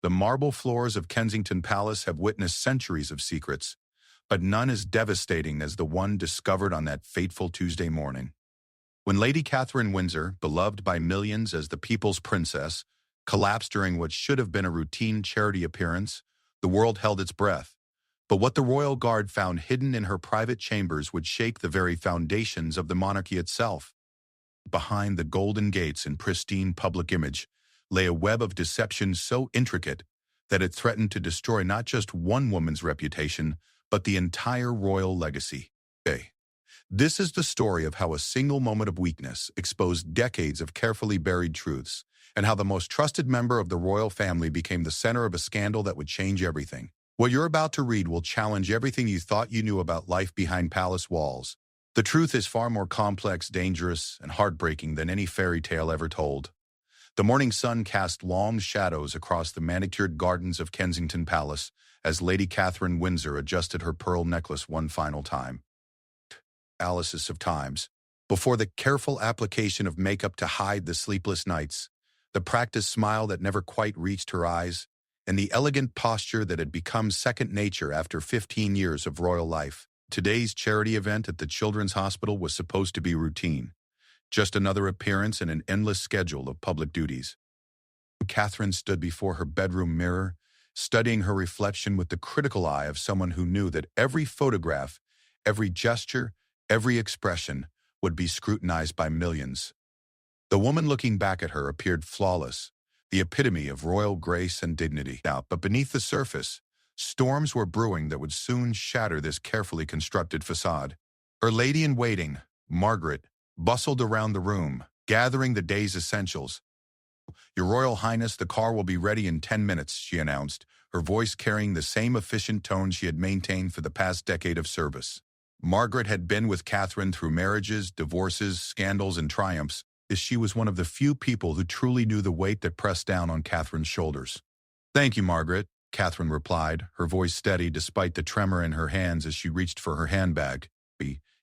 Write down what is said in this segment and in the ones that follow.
The marble floors of Kensington Palace have witnessed centuries of secrets, but none as devastating as the one discovered on that fateful Tuesday morning. When Lady Catherine Windsor, beloved by millions as the people's princess, collapsed during what should have been a routine charity appearance, the world held its breath. But what the royal guard found hidden in her private chambers would shake the very foundations of the monarchy itself. Behind the golden gates and pristine public image lay a web of deception so intricate that it threatened to destroy not just one woman's reputation, but the entire royal legacy. This is the story of how a single moment of weakness exposed decades of carefully buried truths, and how the most trusted member of the royal family became the center of a scandal that would change everything. What you're about to read will challenge everything you thought you knew about life behind palace walls. The truth is far more complex, dangerous, and heartbreaking than any fairy tale ever told. The morning sun cast long shadows across the manicured gardens of Kensington Palace as Lady Catherine Windsor adjusted her pearl necklace one final time. Alices of times, before the careful application of makeup to hide the sleepless nights, the practiced smile that never quite reached her eyes, and the elegant posture that had become second nature after 15 years of royal life. Today's charity event at the Children's Hospital was supposed to be routine, just another appearance in an endless schedule of public duties. Catherine stood before her bedroom mirror, studying her reflection with the critical eye of someone who knew that every photograph, every gesture, every expression would be scrutinized by millions. The woman looking back at her appeared flawless, the epitome of royal grace and dignity. But beneath the surface, storms were brewing that would soon shatter this carefully constructed facade. Her lady-in-waiting, Margaret, bustled around the room, gathering the day's essentials. "Your Royal Highness, the car will be ready in 10 minutes, she announced, her voice carrying the same efficient tone she had maintained for the past decade of service. Margaret had been with Catherine through marriages, divorces, scandals, and triumphs, as she was one of the few people who truly knew the weight that pressed down on Catherine's shoulders. "Thank you, Margaret," Catherine replied, her voice steady despite the tremor in her hands as she reached for her handbag.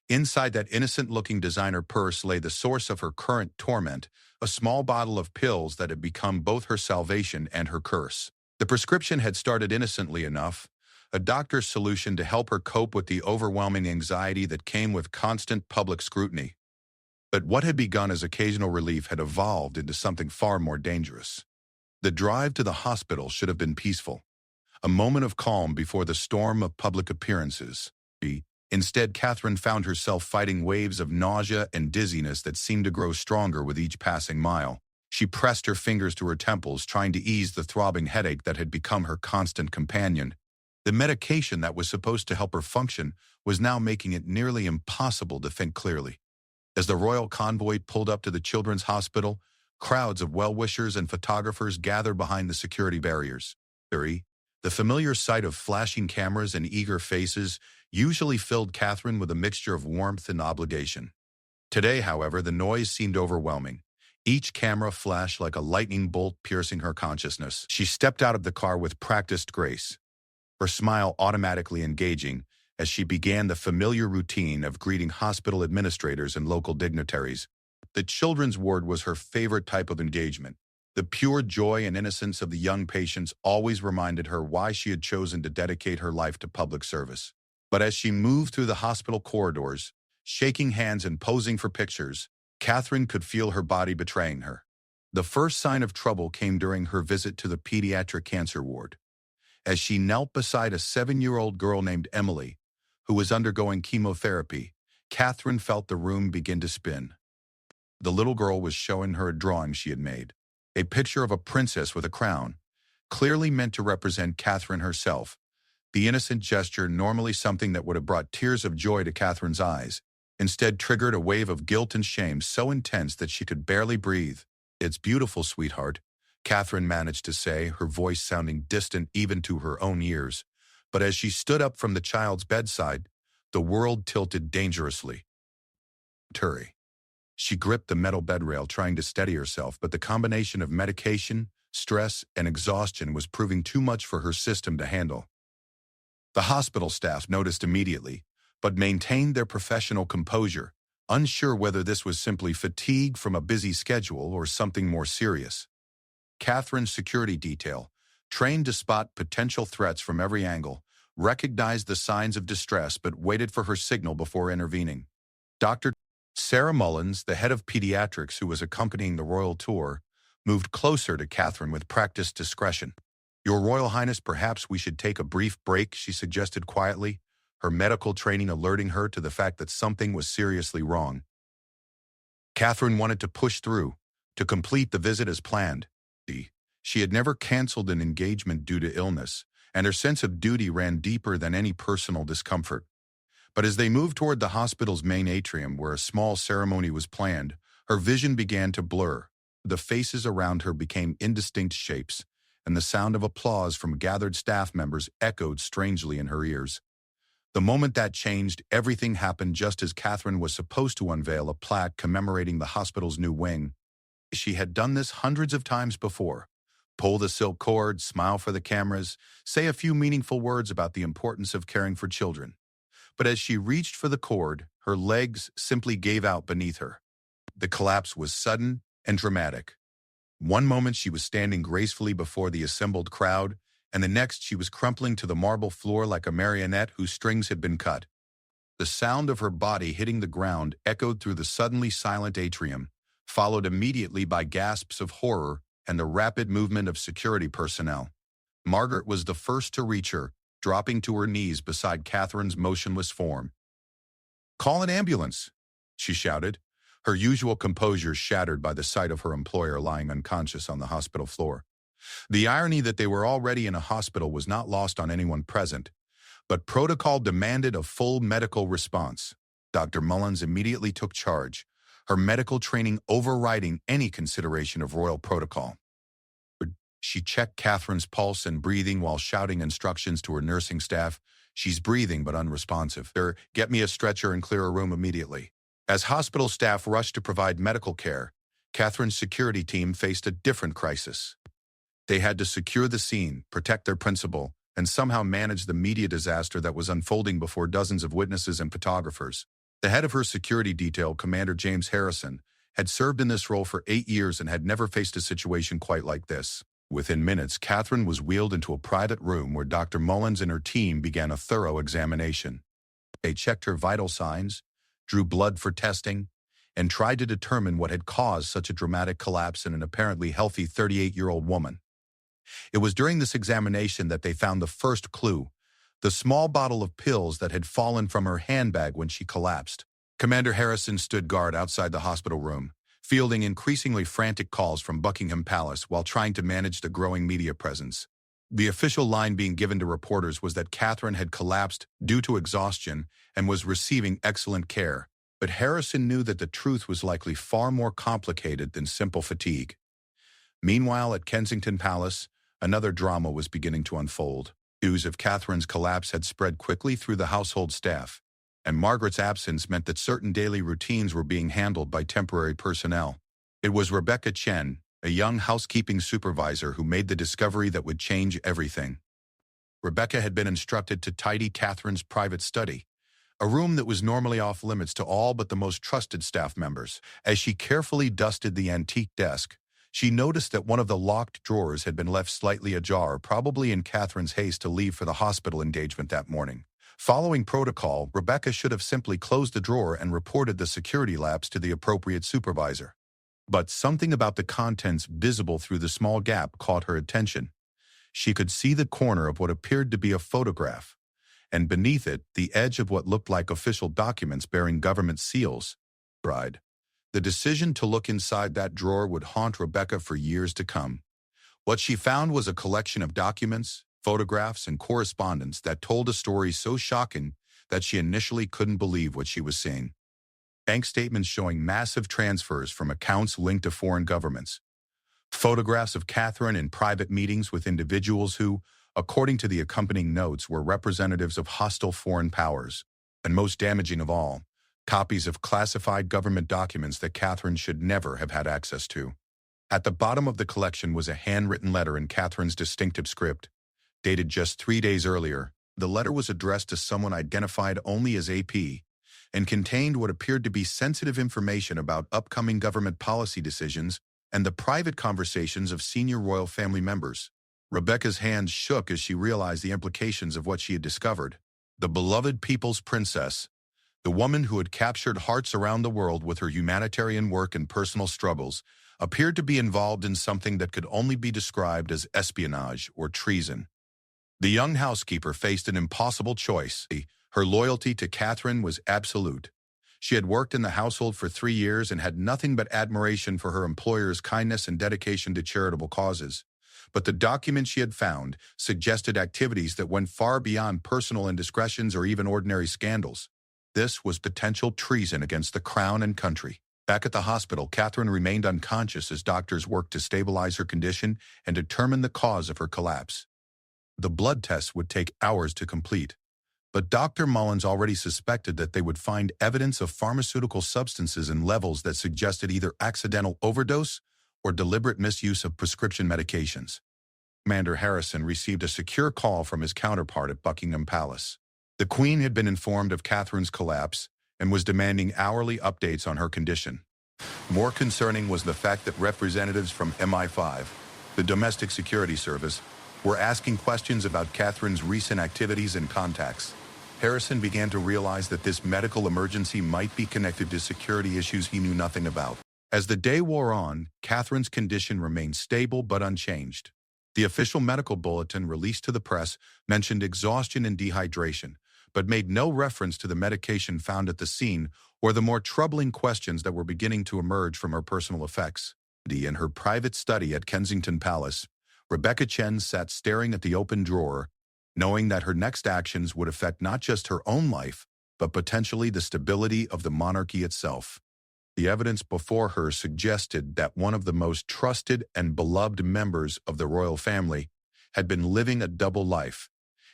Inside that innocent-looking designer purse lay the source of her current torment, a small bottle of pills that had become both her salvation and her curse. The prescription had started innocently enough, a doctor's solution to help her cope with the overwhelming anxiety that came with constant public scrutiny. But what had begun as occasional relief had evolved into something far more dangerous. The drive to the hospital should have been peaceful, a moment of calm before the storm of public appearances. Instead, Catherine found herself fighting waves of nausea and dizziness that seemed to grow stronger with each passing mile. She pressed her fingers to her temples, trying to ease the throbbing headache that had become her constant companion. The medication that was supposed to help her function was now making it nearly impossible to think clearly. As the royal convoy pulled up to the Children's Hospital, crowds of well-wishers and photographers gathered behind the security barriers. The familiar sight of flashing cameras and eager faces usually filled Catherine with a mixture of warmth and obligation. Today, however, the noise seemed overwhelming. Each camera flashed like a lightning bolt piercing her consciousness. She stepped out of the car with practiced grace, her smile automatically engaging as she began the familiar routine of greeting hospital administrators and local dignitaries. The children's ward was her favorite type of engagement. The pure joy and innocence of the young patients always reminded her why she had chosen to dedicate her life to public service. But as she moved through the hospital corridors, shaking hands and posing for pictures, Catherine could feel her body betraying her. The first sign of trouble came during her visit to the pediatric cancer ward. As she knelt beside a 7-year-old girl named Emily, who was undergoing chemotherapy, Catherine felt the room begin to spin. The little girl was showing her a drawing she had made, a picture of a princess with a crown, clearly meant to represent Catherine herself. The innocent gesture, normally something that would have brought tears of joy to Catherine's eyes, instead triggered a wave of guilt and shame so intense that she could barely breathe. "It's beautiful, sweetheart," Catherine managed to say, her voice sounding distant even to her own ears. But as she stood up from the child's bedside, the world tilted dangerously. She gripped the metal bedrail, trying to steady herself, but the combination of medication, stress, and exhaustion was proving too much for her system to handle. The hospital staff noticed immediately, but maintained their professional composure, unsure whether this was simply fatigue from a busy schedule or something more serious. Catherine's security detail, trained to spot potential threats from every angle, recognized the signs of distress but waited for her signal before intervening. Dr. Sarah Mullins, the head of pediatrics who was accompanying the royal tour, moved closer to Catherine with practiced discretion. "Your Royal Highness, perhaps we should take a brief break," she suggested quietly, her medical training alerting her to the fact that something was seriously wrong. Catherine wanted to push through, to complete the visit as planned. She had never canceled an engagement due to illness, and her sense of duty ran deeper than any personal discomfort. But as they moved toward the hospital's main atrium where a small ceremony was planned, her vision began to blur. The faces around her became indistinct shapes, and the sound of applause from gathered staff members echoed strangely in her ears. The moment that changed, everything happened just as Catherine was supposed to unveil a plaque commemorating the hospital's new wing. She had done this hundreds of times before. Pull the silk cord, smile for the cameras, say a few meaningful words about the importance of caring for children. But as she reached for the cord, her legs simply gave out beneath her. The collapse was sudden and dramatic. One moment she was standing gracefully before the assembled crowd, and the next she was crumpling to the marble floor like a marionette whose strings had been cut. The sound of her body hitting the ground echoed through the suddenly silent atrium, followed immediately by gasps of horror and the rapid movement of security personnel. Margaret was the first to reach her, dropping to her knees beside Catherine's motionless form. "Call an ambulance," she shouted, her usual composure shattered by the sight of her employer lying unconscious on the hospital floor. The irony that they were already in a hospital was not lost on anyone present, but protocol demanded a full medical response. Dr. Mullins immediately took charge, her medical training overriding any consideration of royal protocol. She checked Catherine's pulse and breathing while shouting instructions to her nursing staff. "She's breathing but unresponsive. Get me a stretcher and clear a room immediately." As hospital staff rushed to provide medical care, Catherine's security team faced a different crisis. They had to secure the scene, protect their principal, and somehow manage the media disaster that was unfolding before dozens of witnesses and photographers. The head of her security detail, Commander James Harrison, had served in this role for 8 years and had never faced a situation quite like this. Within minutes, Catherine was wheeled into a private room where Dr. Mullins and her team began a thorough examination. They checked her vital signs, drew blood for testing, and tried to determine what had caused such a dramatic collapse in an apparently healthy 38-year-old woman. It was during this examination that they found the first clue, the small bottle of pills that had fallen from her handbag when she collapsed. Commander Harrison stood guard outside the hospital room, fielding increasingly frantic calls from Buckingham Palace while trying to manage the growing media presence. The official line being given to reporters was that Catherine had collapsed due to exhaustion and was receiving excellent care, but Harrison knew that the truth was likely far more complicated than simple fatigue. Meanwhile, at Kensington Palace, another drama was beginning to unfold. News of Catherine's collapse had spread quickly through the household staff, and Margaret's absence meant that certain daily routines were being handled by temporary personnel. It was Rebecca Chen, a young housekeeping supervisor, who made the discovery that would change everything. Rebecca had been instructed to tidy Catherine's private study, a room that was normally off limits to all but the most trusted staff members. As she carefully dusted the antique desk, she noticed that one of the locked drawers had been left slightly ajar, probably in Catherine's haste to leave for the hospital engagement that morning. Following protocol, Rebecca should have simply closed the drawer and reported the security lapse to the appropriate supervisor. But something about the contents visible through the small gap caught her attention. She could see the corner of what appeared to be a photograph, and beneath it, the edge of what looked like official documents bearing government seals. The decision to look inside that drawer would haunt Rebecca for years to come. What she found was a collection of documents, photographs, and correspondence that told a story so shocking that she initially couldn't believe what she was seeing. Bank statements showing massive transfers from accounts linked to foreign governments. Photographs of Catherine in private meetings with individuals who, according to the accompanying notes, were representatives of hostile foreign powers. And most damaging of all, copies of classified government documents that Catherine should never have had access to. At the bottom of the collection was a handwritten letter in Catherine's distinctive script. Dated just 3 days earlier, the letter was addressed to someone identified only as AP and contained what appeared to be sensitive information about upcoming government policy decisions and the private conversations of senior royal family members. Rebecca's hands shook as she realized the implications of what she had discovered. The beloved people's princess, the woman who had captured hearts around the world with her humanitarian work and personal struggles, appeared to be involved in something that could only be described as espionage or treason. The young housekeeper faced an impossible choice. Her loyalty to Catherine was absolute. She had worked in the household for 3 years and had nothing but admiration for her employer's kindness and dedication to charitable causes. But the document she had found suggested activities that went far beyond personal indiscretions or even ordinary scandals. This was potential treason against the crown and country. Back at the hospital, Catherine remained unconscious as doctors worked to stabilize her condition and determine the cause of her collapse. The blood tests would take hours to complete, but Dr. Mullins already suspected that they would find evidence of pharmaceutical substances in levels that suggested either accidental overdose or deliberate misuse of prescription medications. Commander Harrison received a secure call from his counterpart at Buckingham Palace. The Queen had been informed of Catherine's collapse and was demanding hourly updates on her condition. More concerning was the fact that representatives from MI5, the Domestic Security Service, were asking questions about Catherine's recent activities and contacts. Harrison began to realize that this medical emergency might be connected to security issues he knew nothing about. As the day wore on, Catherine's condition remained stable but unchanged. The official medical bulletin released to the press mentioned exhaustion and dehydration, but made no reference to the medication found at the scene or the more troubling questions that were beginning to emerge from her personal effects. In her private study at Kensington Palace, Rebecca Chen sat staring at the open drawer, knowing that her next actions would affect not just her own life, but potentially the stability of the monarchy itself. The evidence before her suggested that one of the most trusted and beloved members of the royal family had been living a double life,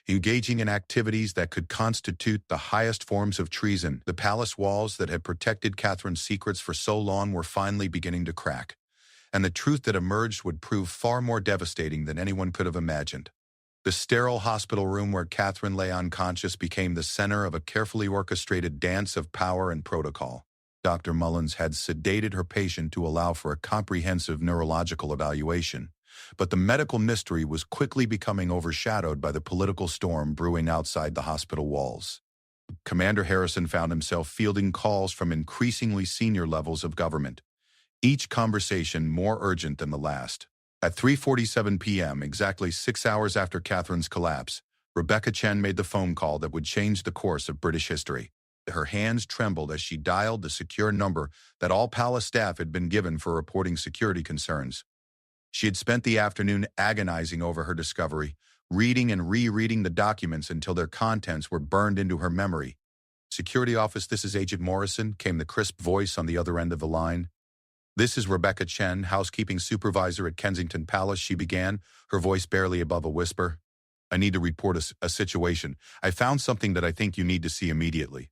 engaging in activities that could constitute the highest forms of treason. The palace walls that had protected Catherine's secrets for so long were finally beginning to crack, and the truth that emerged would prove far more devastating than anyone could have imagined. The sterile hospital room where Catherine lay unconscious became the center of a carefully orchestrated dance of power and protocol. Dr. Mullins had sedated her patient to allow for a comprehensive neurological evaluation, but the medical mystery was quickly becoming overshadowed by the political storm brewing outside the hospital walls. Commander Harrison found himself fielding calls from increasingly senior levels of government, each conversation more urgent than the last. At 3:47 p.m., exactly 6 hours after Catherine's collapse, Rebecca Chen made the phone call that would change the course of British history. Her hands trembled as she dialed the secure number that all palace staff had been given for reporting security concerns. She had spent the afternoon agonizing over her discovery, reading and rereading the documents until their contents were burned into her memory. "Security office, this is Agent Morrison," came the crisp voice on the other end of the line. "This is Rebecca Chen, housekeeping supervisor at Kensington Palace," she began, her voice barely above a whisper. "I need to report a situation. I found something that I think you need to see immediately."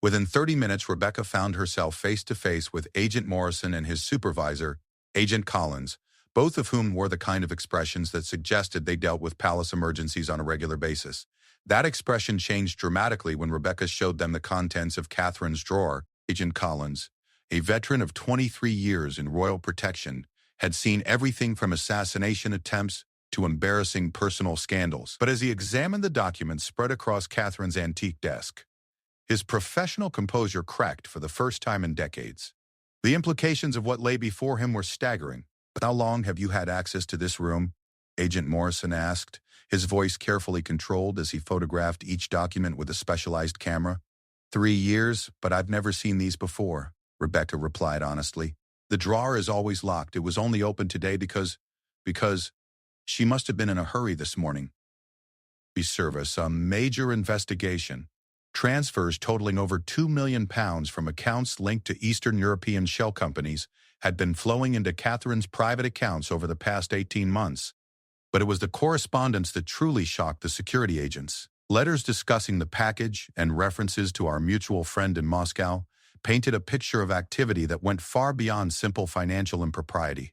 Within 30 minutes, Rebecca found herself face-to-face with Agent Morrison and his supervisor, Agent Collins, both of whom wore the kind of expressions that suggested they dealt with palace emergencies on a regular basis. That expression changed dramatically when Rebecca showed them the contents of Catherine's drawer. Agent Collins, a veteran of 23 years in royal protection, had seen everything from assassination attempts to embarrassing personal scandals. But as he examined the documents spread across Catherine's antique desk, his professional composure cracked for the first time in decades. The implications of what lay before him were staggering. "How long have you had access to this room?" Agent Morrison asked, his voice carefully controlled as he photographed each document with a specialized camera. 3 years, but I've never seen these before," Rebecca replied honestly. "The drawer is always locked. It was only opened today because she must have been in a hurry this morning." Service, a major investigation. Transfers totaling over £2 million from accounts linked to Eastern European shell companies had been flowing into Catherine's private accounts over the past 18 months. But it was the correspondence that truly shocked the security agents. Letters discussing the package and references to our mutual friend in Moscow painted a picture of activity that went far beyond simple financial impropriety.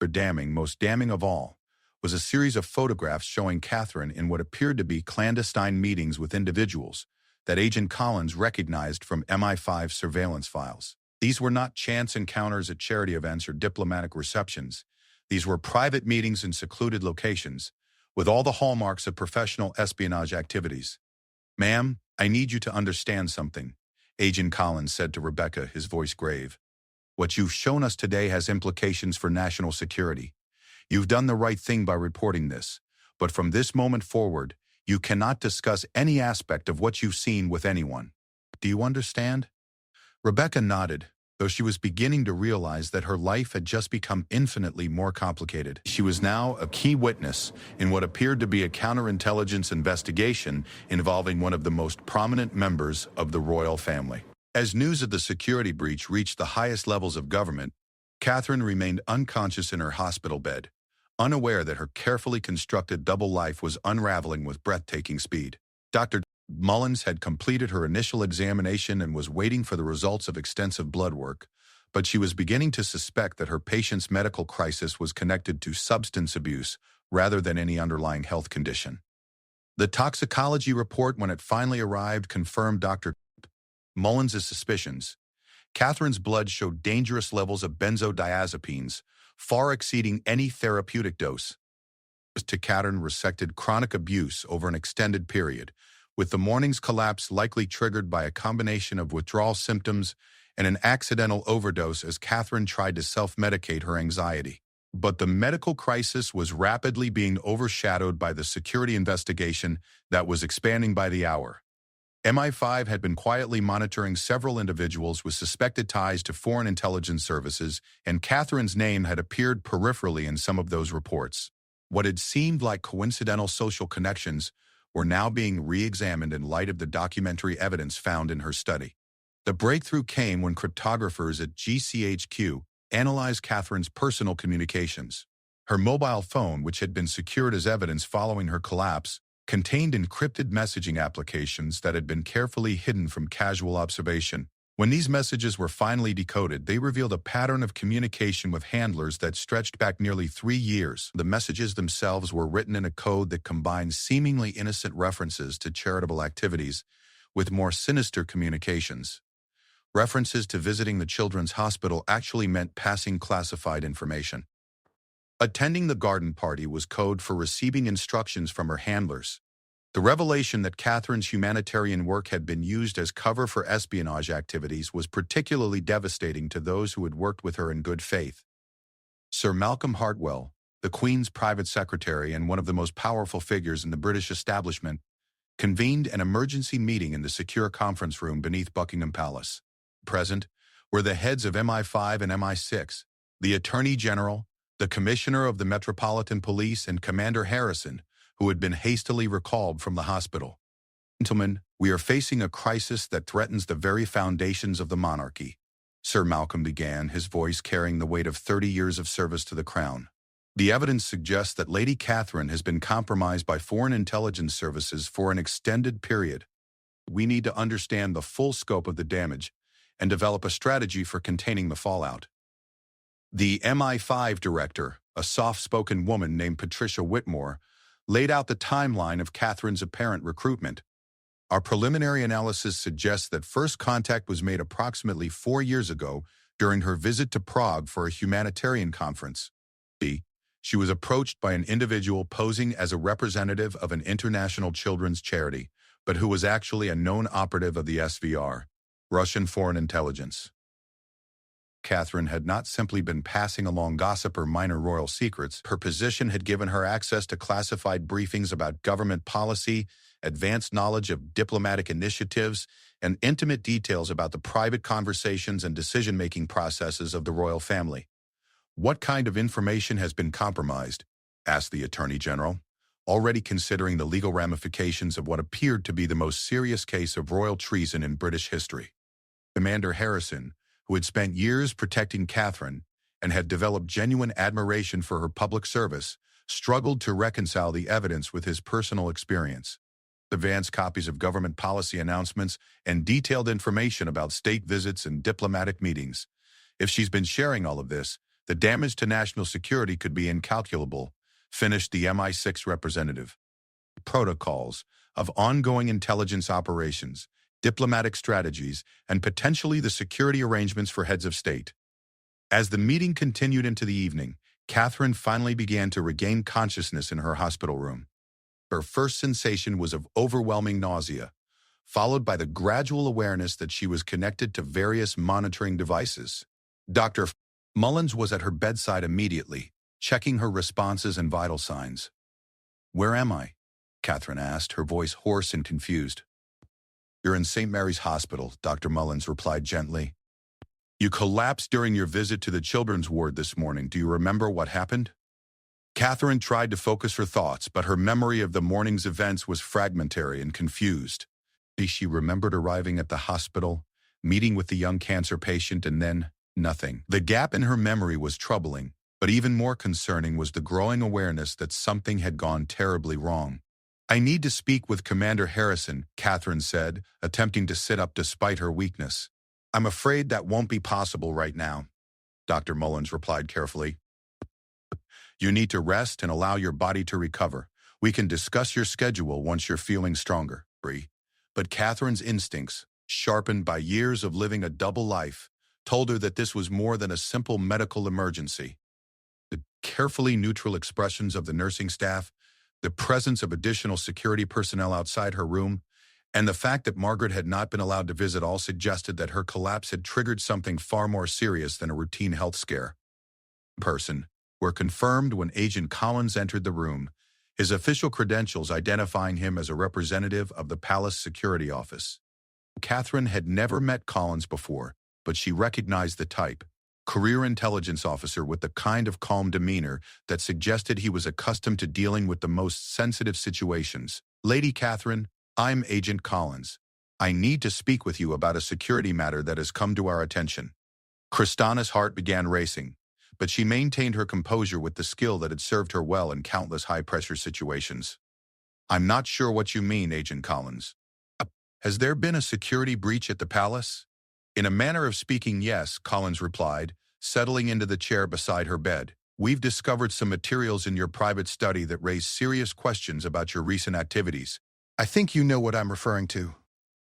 Most damning of all, was a series of photographs showing Catherine in what appeared to be clandestine meetings with individuals that Agent Collins recognized from MI5 surveillance files. These were not chance encounters at charity events or diplomatic receptions. These were private meetings in secluded locations, with all the hallmarks of professional espionage activities. "Ma'am, I need you to understand something," Agent Collins said to Rebecca, his voice grave. "What you've shown us today has implications for national security. You've done the right thing by reporting this, but from this moment forward, you cannot discuss any aspect of what you've seen with anyone. Do you understand?" Rebecca nodded, though she was beginning to realize that her life had just become infinitely more complicated. She was now a key witness in what appeared to be a counterintelligence investigation involving one of the most prominent members of the royal family. As news of the security breach reached the highest levels of government, Catherine remained unconscious in her hospital bed, unaware that her carefully constructed double life was unraveling with breathtaking speed. Dr. Mullins had completed her initial examination and was waiting for the results of extensive blood work, but she was beginning to suspect that her patient's medical crisis was connected to substance abuse rather than any underlying health condition. The toxicology report, when it finally arrived, confirmed Dr. Mullins' suspicions. Catherine's blood showed dangerous levels of benzodiazepines, far exceeding any therapeutic dose. Catherine resected chronic abuse over an extended period, with the morning's collapse likely triggered by a combination of withdrawal symptoms and an accidental overdose as Catherine tried to self-medicate her anxiety. But the medical crisis was rapidly being overshadowed by the security investigation that was expanding by the hour. MI5 had been quietly monitoring several individuals with suspected ties to foreign intelligence services, and Catherine's name had appeared peripherally in some of those reports. What had seemed like coincidental social connections were now being re-examined in light of the documentary evidence found in her study. The breakthrough came when cryptographers at GCHQ analyzed Catherine's personal communications. Her mobile phone, which had been secured as evidence following her collapse, contained encrypted messaging applications that had been carefully hidden from casual observation. When these messages were finally decoded, they revealed a pattern of communication with handlers that stretched back nearly 3 years. The messages themselves were written in a code that combined seemingly innocent references to charitable activities with more sinister communications. References to visiting the children's hospital actually meant passing classified information. Attending the garden party was code for receiving instructions from her handlers. The revelation that Catherine's humanitarian work had been used as cover for espionage activities was particularly devastating to those who had worked with her in good faith. Sir Malcolm Hartwell, the Queen's private secretary and one of the most powerful figures in the British establishment, convened an emergency meeting in the secure conference room beneath Buckingham Palace. Present were the heads of MI5 and MI6, the Attorney General, the Commissioner of the Metropolitan Police, and Commander Harrison, who had been hastily recalled from the hospital. "Gentlemen, we are facing a crisis that threatens the very foundations of the monarchy," Sir Malcolm began, his voice carrying the weight of 30 years of service to the crown. "The evidence suggests that Lady Catherine has been compromised by foreign intelligence services for an extended period. We need to understand the full scope of the damage and develop a strategy for containing the fallout." The MI5 director, a soft-spoken woman named Patricia Whitmore, laid out the timeline of Catherine's apparent recruitment. "Our preliminary analysis suggests that first contact was made approximately 4 years ago during her visit to Prague for a humanitarian conference. She was approached by an individual posing as a representative of an international children's charity, but who was actually a known operative of the SVR, Russian Foreign Intelligence. Catherine had not simply been passing along gossip or minor royal secrets. Her position had given her access to classified briefings about government policy, advanced knowledge of diplomatic initiatives, and intimate details about the private conversations and decision-making processes of the royal family. "What kind of information has been compromised?" asked the Attorney General, already considering the legal ramifications of what appeared to be the most serious case of royal treason in British history. Commander Harrison, who had spent years protecting Catherine and had developed genuine admiration for her public service, struggled to reconcile the evidence with his personal experience. Advanced copies of government policy announcements and detailed information about state visits and diplomatic meetings. If she's been sharing all of this, the damage to national security could be incalculable, finished the MI6 representative. Protocols of ongoing intelligence operations, diplomatic strategies, and potentially the security arrangements for heads of state. As the meeting continued into the evening, Catherine finally began to regain consciousness in her hospital room. Her first sensation was of overwhelming nausea, followed by the gradual awareness that she was connected to various monitoring devices. Dr. Mullins was at her bedside immediately, checking her responses and vital signs. "Where am I?" Catherine asked, her voice hoarse and confused. "You're in St. Mary's Hospital," Dr. Mullins replied gently. "You collapsed during your visit to the children's ward this morning. Do you remember what happened?" Catherine tried to focus her thoughts, but her memory of the morning's events was fragmentary and confused. She remembered arriving at the hospital, meeting with the young cancer patient, and then nothing. The gap in her memory was troubling, but even more concerning was the growing awareness that something had gone terribly wrong. "I need to speak with Commander Harrison," Catherine said, attempting to sit up despite her weakness. "I'm afraid that won't be possible right now," Dr. Mullins replied carefully. "You need to rest and allow your body to recover. We can discuss your schedule once you're feeling stronger." But Catherine's instincts, sharpened by years of living a double life, told her that this was more than a simple medical emergency. The carefully neutral expressions of the nursing staff, the presence of additional security personnel outside her room, and the fact that Margaret had not been allowed to visit all suggested that her collapse had triggered something far more serious than a routine health scare. Were confirmed when Agent Collins entered the room, his official credentials identifying him as a representative of the Palace Security Office. Catherine had never met Collins before, but she recognized the type: career intelligence officer with the kind of calm demeanor that suggested he was accustomed to dealing with the most sensitive situations. "Lady Catherine, I'm Agent Collins. I need to speak with you about a security matter that has come to our attention." Kristana's heart began racing, but she maintained her composure with the skill that had served her well in countless high-pressure situations. "I'm not sure what you mean, Agent Collins. Has there been a security breach at the palace?" "In a manner of speaking, yes," Collins replied, settling into the chair beside her bed. "We've discovered some materials in your private study that raise serious questions about your recent activities. I think you know what I'm referring to."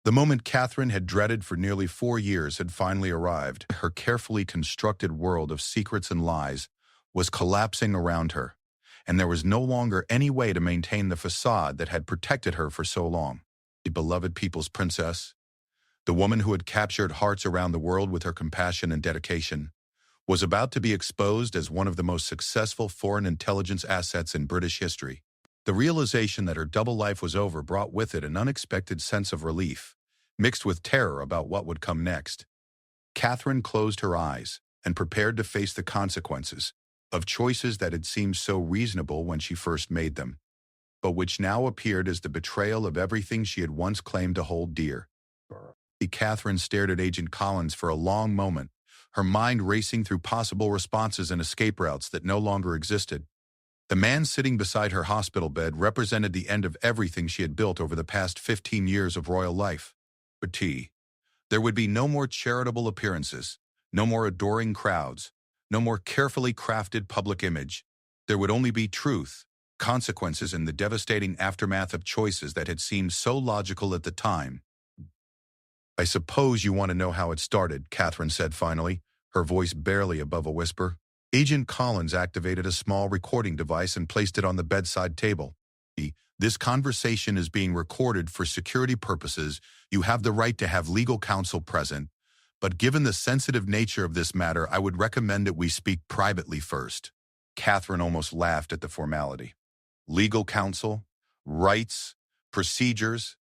The moment Catherine had dreaded for nearly 4 years had finally arrived. Her carefully constructed world of secrets and lies was collapsing around her, and there was no longer any way to maintain the facade that had protected her for so long. The beloved people's princess, the woman who had captured hearts around the world with her compassion and dedication, was about to be exposed as one of the most successful foreign intelligence assets in British history. The realization that her double life was over brought with it an unexpected sense of relief, mixed with terror about what would come next. Catherine closed her eyes and prepared to face the consequences of choices that had seemed so reasonable when she first made them, but which now appeared as the betrayal of everything she had once claimed to hold dear. Catherine stared at Agent Collins for a long moment, her mind racing through possible responses and escape routes that no longer existed. The man sitting beside her hospital bed represented the end of everything she had built over the past 15 years of royal life. But there would be no more charitable appearances, no more adoring crowds, no more carefully crafted public image. There would only be truth, consequences, and the devastating aftermath of choices that had seemed so logical at the time. "I suppose you want to know how it started," Catherine said finally, her voice barely above a whisper. Agent Collins activated a small recording device and placed it on the bedside table. "This conversation is being recorded for security purposes. You have the right to have legal counsel present, but given the sensitive nature of this matter, I would recommend that we speak privately first." Catherine almost laughed at the formality. Legal counsel, rights, procedures,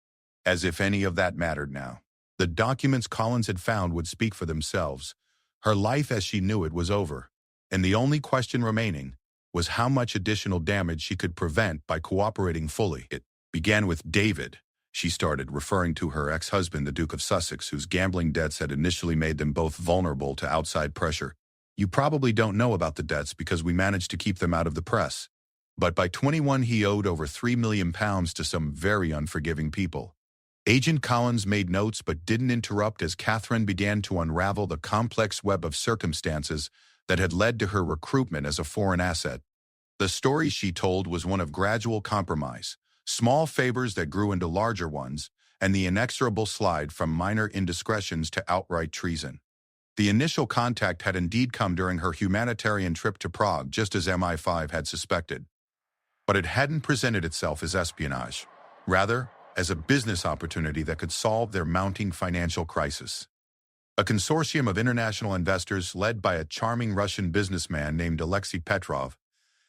as if any of that mattered now. The documents Collins had found would speak for themselves. Her life as she knew it was over, and the only question remaining was how much additional damage she could prevent by cooperating fully. "It began with David," she started, referring to her ex-husband, the Duke of Sussex, whose gambling debts had initially made them both vulnerable to outside pressure. "You probably don't know about the debts because we managed to keep them out of the press. But by 21 he owed over £3 million to some very unforgiving people." Agent Collins made notes but didn't interrupt as Catherine began to unravel the complex web of circumstances that had led to her recruitment as a foreign asset. The story she told was one of gradual compromise, small favors that grew into larger ones, and the inexorable slide from minor indiscretions to outright treason. The initial contact had indeed come during her humanitarian trip to Prague, just as MI5 had suspected. But it hadn't presented itself as espionage, rather as a business opportunity that could solve their mounting financial crisis. A consortium of international investors led by a charming Russian businessman named Alexei Petrov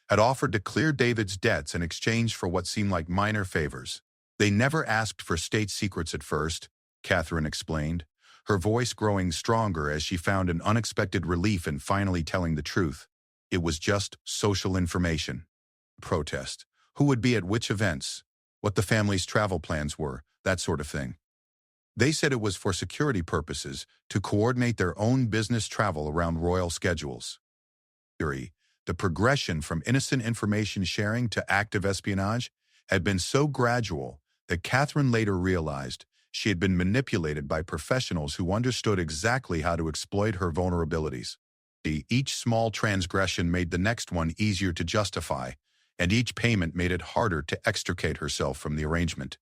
had offered to clear David's debts in exchange for what seemed like minor favors. They never asked for state secrets at first, Catherine explained, her voice growing stronger as she found an unexpected relief in finally telling the truth. It was just social information. Protest. Who would be at which events, what the family's travel plans were, that sort of thing. They said it was for security purposes, to coordinate their own business travel around royal schedules. The progression from innocent information sharing to active espionage had been so gradual that Catherine later realized she had been manipulated by professionals who understood exactly how to exploit her vulnerabilities. Each small transgression made the next one easier to justify, and each payment made it harder to extricate herself from the arrangement.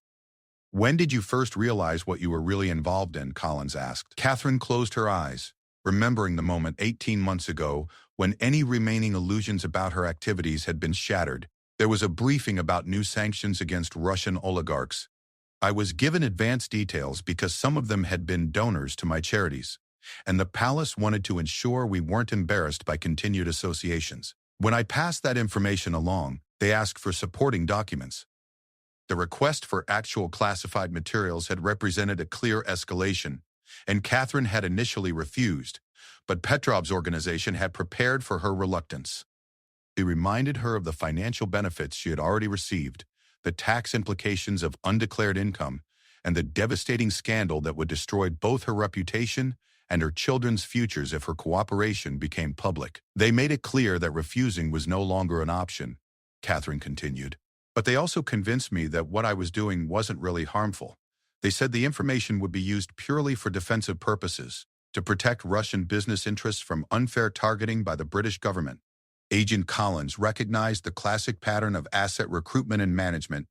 "When did you first realize what you were really involved in?" Collins asked. Catherine closed her eyes, remembering the moment 18 months ago when any remaining illusions about her activities had been shattered. There was a briefing about new sanctions against Russian oligarchs. I was given advance details because some of them had been donors to my charities, and the palace wanted to ensure we weren't embarrassed by continued associations. When I passed that information along, they asked for supporting documents. The request for actual classified materials had represented a clear escalation, and Catherine had initially refused, but Petrov's organization had prepared for her reluctance. He reminded her of the financial benefits she had already received, the tax implications of undeclared income, and the devastating scandal that would destroy both her reputation and her children's futures if her cooperation became public. They made it clear that refusing was no longer an option, Catherine continued. But they also convinced me that what I was doing wasn't really harmful. They said the information would be used purely for defensive purposes, to protect Russian business interests from unfair targeting by the British government. Agent Collins recognized the classic pattern of asset recruitment and management.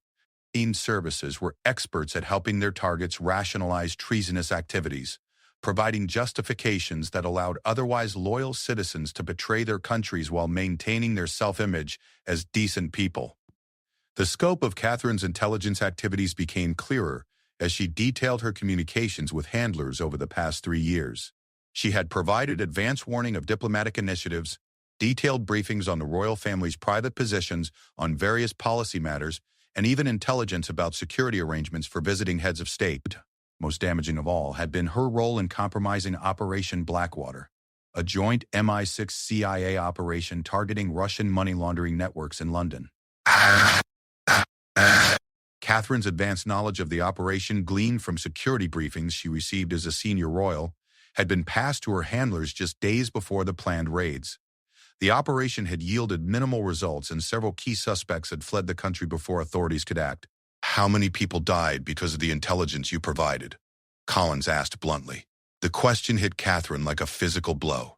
Team services were experts at helping their targets rationalize treasonous activities, providing justifications that allowed otherwise loyal citizens to betray their countries while maintaining their self-image as decent people. The scope of Catherine's intelligence activities became clearer as she detailed her communications with handlers over the past 3 years. She had provided advance warning of diplomatic initiatives, detailed briefings on the royal family's private positions on various policy matters, and even intelligence about security arrangements for visiting heads of state. Most damaging of all had been her role in compromising Operation Blackwater, a joint MI6-CIA operation targeting Russian money laundering networks in London. Catherine's advanced knowledge of the operation, gleaned from security briefings she received as a senior royal, had been passed to her handlers just days before the planned raids. The operation had yielded minimal results and several key suspects had fled the country before authorities could act. "How many people died because of the intelligence you provided?" Collins asked bluntly. The question hit Catherine like a physical blow.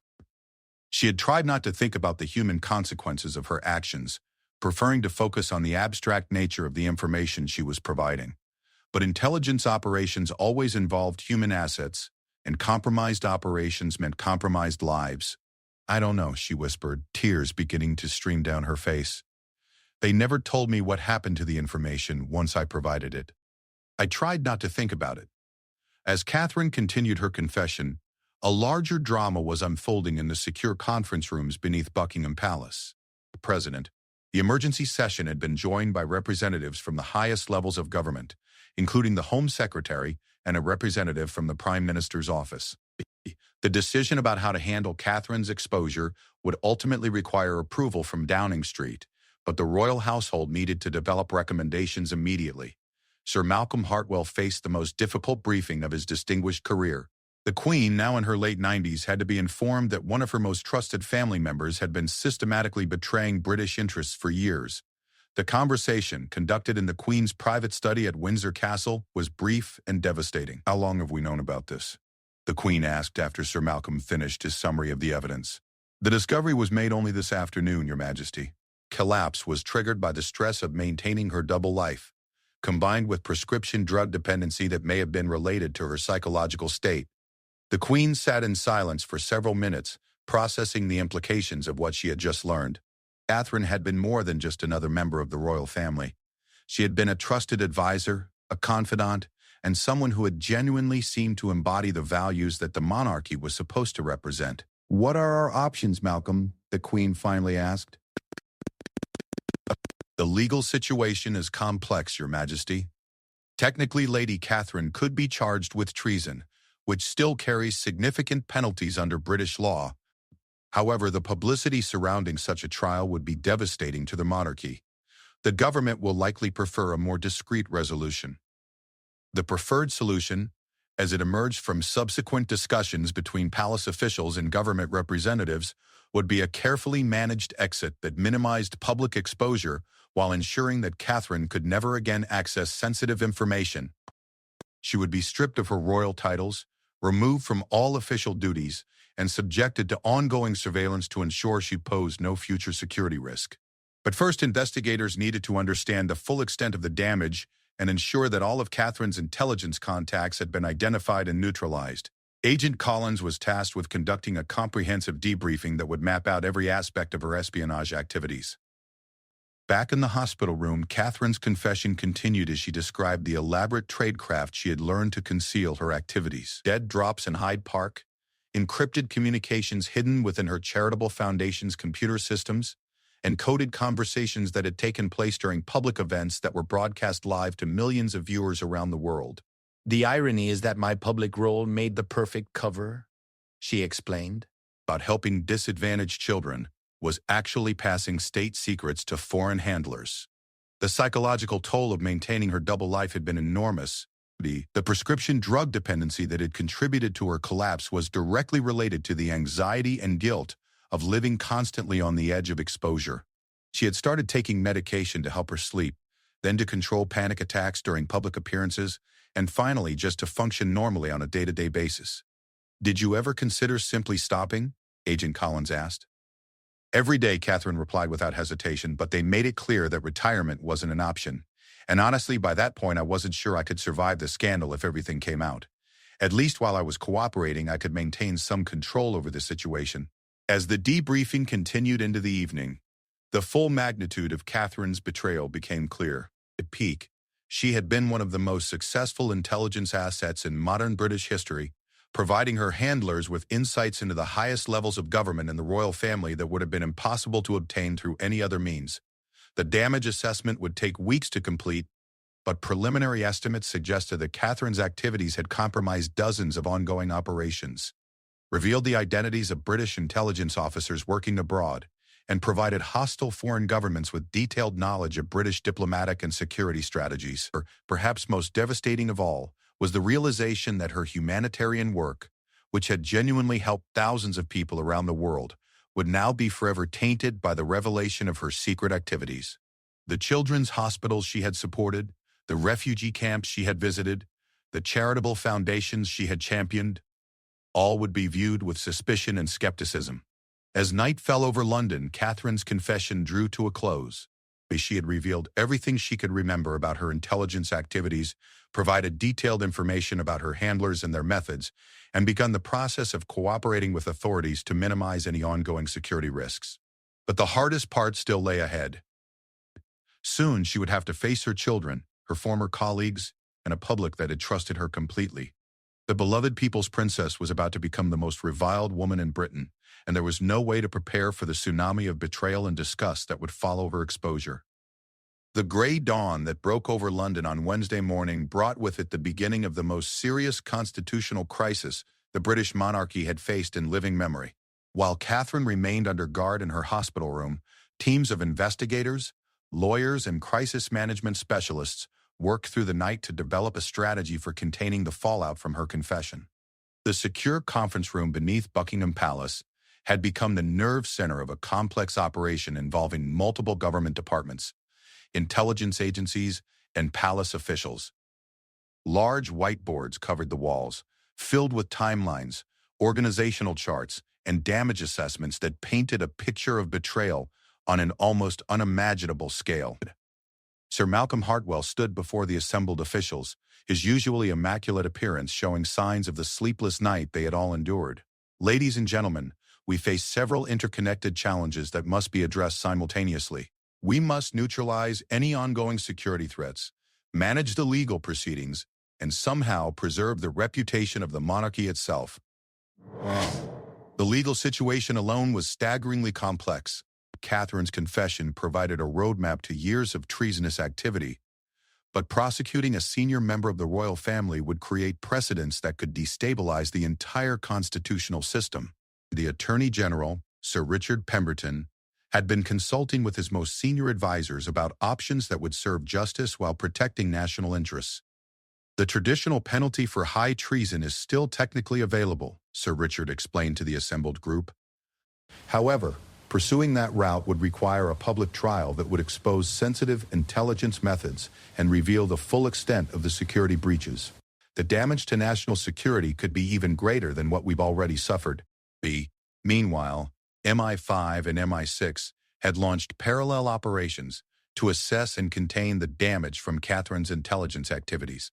She had tried not to think about the human consequences of her actions, preferring to focus on the abstract nature of the information she was providing. But intelligence operations always involved human assets, and compromised operations meant compromised lives. "I don't know," she whispered, tears beginning to stream down her face. "They never told me what happened to the information once I provided it. I tried not to think about it." As Catherine continued her confession, a larger drama was unfolding in the secure conference rooms beneath Buckingham Palace. The president, the emergency session had been joined by representatives from the highest levels of government, including the Home Secretary and a representative from the Prime Minister's office. The decision about how to handle Catherine's exposure would ultimately require approval from Downing Street, but the royal household needed to develop recommendations immediately. Sir Malcolm Hartwell faced the most difficult briefing of his distinguished career. The Queen, now in her late 90s, had to be informed that one of her most trusted family members had been systematically betraying British interests for years. The conversation, conducted in the Queen's private study at Windsor Castle, was brief and devastating. "How long have we known about this?" the Queen asked after Sir Malcolm finished his summary of the evidence. "The discovery was made only this afternoon, Your Majesty." Collapse was triggered by the stress of maintaining her double life, combined with prescription drug dependency that may have been related to her psychological state. The Queen sat in silence for several minutes, processing the implications of what she had just learned. Catherine had been more than just another member of the royal family. She had been a trusted advisor, a confidant, and someone who had genuinely seemed to embody the values that the monarchy was supposed to represent. "What are our options, Malcolm?" the Queen finally asked. "The legal situation is complex, Your Majesty. Technically, Lady Catherine could be charged with treason, which still carries significant penalties under British law. However, the publicity surrounding such a trial would be devastating to the monarchy. The government will likely prefer a more discreet resolution. The preferred solution, as it emerged from subsequent discussions between palace officials and government representatives, would be a carefully managed exit that minimized public exposure while ensuring that Catherine could never again access sensitive information. She would be stripped of her royal titles, removed from all official duties, and subjected to ongoing surveillance to ensure she posed no future security risk. But first, investigators needed to understand the full extent of the damage and ensure that all of Catherine's intelligence contacts had been identified and neutralized. Agent Collins was tasked with conducting a comprehensive debriefing that would map out every aspect of her espionage activities. Back in the hospital room, Catherine's confession continued as she described the elaborate tradecraft she had learned to conceal her activities. Dead drops in Hyde Park, encrypted communications hidden within her charitable foundation's computer systems, and coded conversations that had taken place during public events that were broadcast live to millions of viewers around the world. "The irony is that my public role made the perfect cover," she explained. About helping disadvantaged children was actually passing state secrets to foreign handlers. The psychological toll of maintaining her double life had been enormous. The prescription drug dependency that had contributed to her collapse was directly related to the anxiety and guilt of living constantly on the edge of exposure. She had started taking medication to help her sleep, then to control panic attacks during public appearances, and finally just to function normally on a day-to-day basis. "Did you ever consider simply stopping?" Agent Collins asked. "Every day," Catherine replied without hesitation, "but they made it clear that retirement wasn't an option. And honestly, by that point, I wasn't sure I could survive the scandal if everything came out. At least while I was cooperating, I could maintain some control over the situation." As the debriefing continued into the evening, the full magnitude of Catherine's betrayal became clear. At peak, she had been one of the most successful intelligence assets in modern British history, providing her handlers with insights into the highest levels of government and the royal family that would have been impossible to obtain through any other means. The damage assessment would take weeks to complete, but preliminary estimates suggested that Catherine's activities had compromised dozens of ongoing operations, revealed the identities of British intelligence officers working abroad, and provided hostile foreign governments with detailed knowledge of British diplomatic and security strategies. Perhaps most devastating of all was the realization that her humanitarian work, which had genuinely helped thousands of people around the world, would now be forever tainted by the revelation of her secret activities. The children's hospitals she had supported, the refugee camps she had visited, the charitable foundations she had championed, all would be viewed with suspicion and skepticism. As night fell over London, Catherine's confession drew to a close. She had revealed everything she could remember about her intelligence activities, provided detailed information about her handlers and their methods, and begun the process of cooperating with authorities to minimize any ongoing security risks. But the hardest part still lay ahead. Soon she would have to face her children, her former colleagues, and a public that had trusted her completely. The beloved people's princess was about to become the most reviled woman in Britain, and there was no way to prepare for the tsunami of betrayal and disgust that would follow her exposure. The gray dawn that broke over London on Wednesday morning brought with it the beginning of the most serious constitutional crisis the British monarchy had faced in living memory. While Catherine remained under guard in her hospital room, teams of investigators, lawyers, and crisis management specialists worked through the night to develop a strategy for containing the fallout from her confession. The secure conference room beneath Buckingham Palace had become the nerve center of a complex operation involving multiple government departments, intelligence agencies, and palace officials. Large whiteboards covered the walls, filled with timelines, organizational charts, and damage assessments that painted a picture of betrayal on an almost unimaginable scale. Sir Malcolm Hartwell stood before the assembled officials, his usually immaculate appearance showing signs of the sleepless night they had all endured. Ladies and gentlemen, we face several interconnected challenges that must be addressed simultaneously. We must neutralize any ongoing security threats, manage the legal proceedings, and somehow preserve the reputation of the monarchy itself. The legal situation alone was staggeringly complex. Catherine's confession provided a roadmap to years of treasonous activity, but prosecuting a senior member of the royal family would create precedents that could destabilize the entire constitutional system. The Attorney General, Sir Richard Pemberton, had been consulting with his most senior advisors about options that would serve justice while protecting national interests. The traditional penalty for high treason is still technically available, Sir Richard explained to the assembled group. However, pursuing that route would require a public trial that would expose sensitive intelligence methods and reveal the full extent of the security breaches. The damage to national security could be even greater than what we've already suffered. Meanwhile, MI5 and MI6 had launched parallel operations to assess and contain the damage from Catherine's intelligence activities.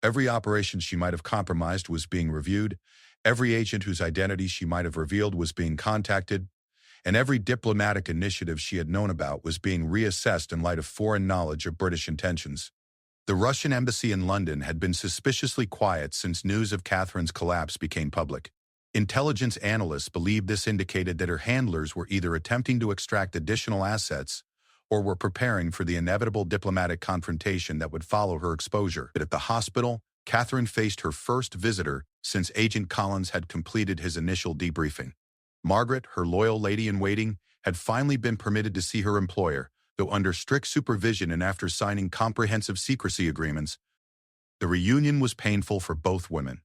Every operation she might have compromised was being reviewed, every agent whose identity she might have revealed was being contacted, and every diplomatic initiative she had known about was being reassessed in light of foreign knowledge of British intentions. The Russian embassy in London had been suspiciously quiet since news of Catherine's collapse became public. Intelligence analysts believed this indicated that her handlers were either attempting to extract additional assets or were preparing for the inevitable diplomatic confrontation that would follow her exposure. At the hospital, Catherine faced her first visitor since Agent Collins had completed his initial debriefing. Margaret, her loyal lady-in-waiting, had finally been permitted to see her employer, though under strict supervision and after signing comprehensive secrecy agreements. The reunion was painful for both women.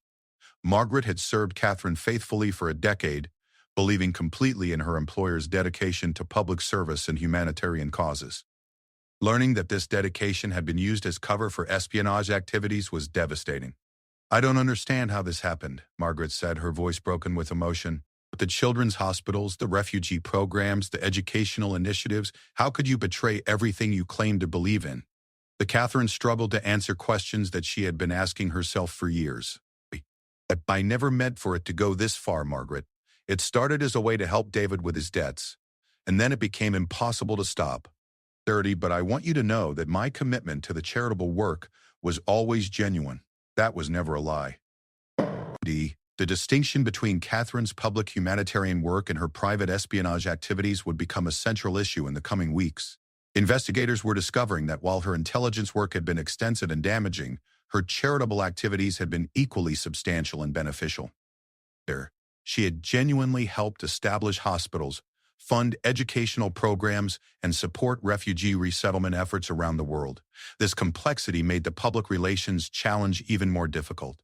Margaret had served Catherine faithfully for a decade, believing completely in her employer's dedication to public service and humanitarian causes. Learning that this dedication had been used as cover for espionage activities was devastating. "I don't understand how this happened," Margaret said, her voice broken with emotion. "The children's hospitals, the refugee programs, the educational initiatives, how could you betray everything you claimed to believe in?" Catherine struggled to answer questions that she had been asking herself for years. "I never meant for it to go this far, Margaret. It started as a way to help David with his debts, and then it became impossible to stop. But I want you to know that my commitment to the charitable work was always genuine. That was never a lie." The distinction between Catherine's public humanitarian work and her private espionage activities would become a central issue in the coming weeks. Investigators were discovering that while her intelligence work had been extensive and damaging, her charitable activities had been equally substantial and beneficial. She had genuinely helped establish hospitals, fund educational programs, and support refugee resettlement efforts around the world. This complexity made the public relations challenge even more difficult.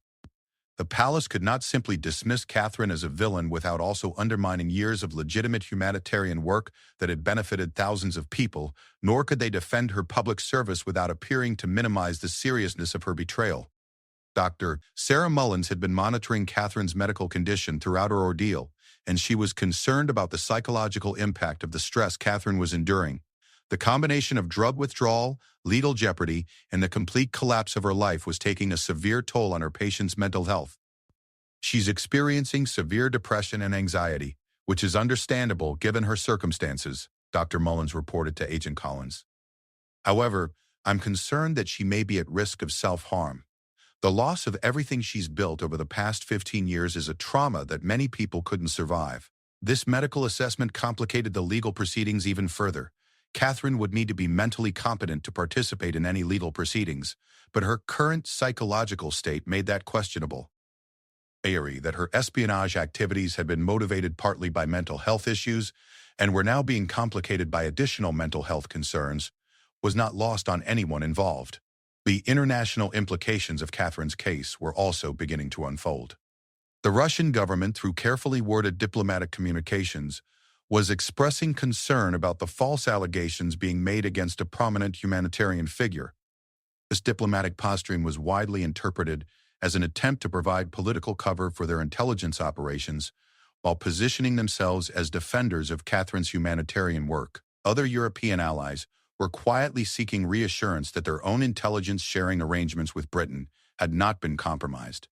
The palace could not simply dismiss Catherine as a villain without also undermining years of legitimate humanitarian work that had benefited thousands of people, nor could they defend her public service without appearing to minimize the seriousness of her betrayal. Dr. Sarah Mullins had been monitoring Catherine's medical condition throughout her ordeal, and she was concerned about the psychological impact of the stress Catherine was enduring. The combination of drug withdrawal, legal jeopardy, and the complete collapse of her life was taking a severe toll on her patient's mental health. "She's experiencing severe depression and anxiety, which is understandable given her circumstances," Dr. Mullins reported to Agent Collins. "However, I'm concerned that she may be at risk of self-harm. The loss of everything she's built over the past 15 years is a trauma that many people couldn't survive." This medical assessment complicated the legal proceedings even further. Catherine would need to be mentally competent to participate in any legal proceedings, but her current psychological state made that questionable. That her espionage activities had been motivated partly by mental health issues and were now being complicated by additional mental health concerns was not lost on anyone involved. The international implications of Catherine's case were also beginning to unfold. The Russian government, through carefully worded diplomatic communications, was expressing concern about the false allegations being made against a prominent humanitarian figure. This diplomatic posturing was widely interpreted as an attempt to provide political cover for their intelligence operations while positioning themselves as defenders of Catherine's humanitarian work. Other European allies were quietly seeking reassurance that their own intelligence-sharing arrangements with Britain had not been compromised.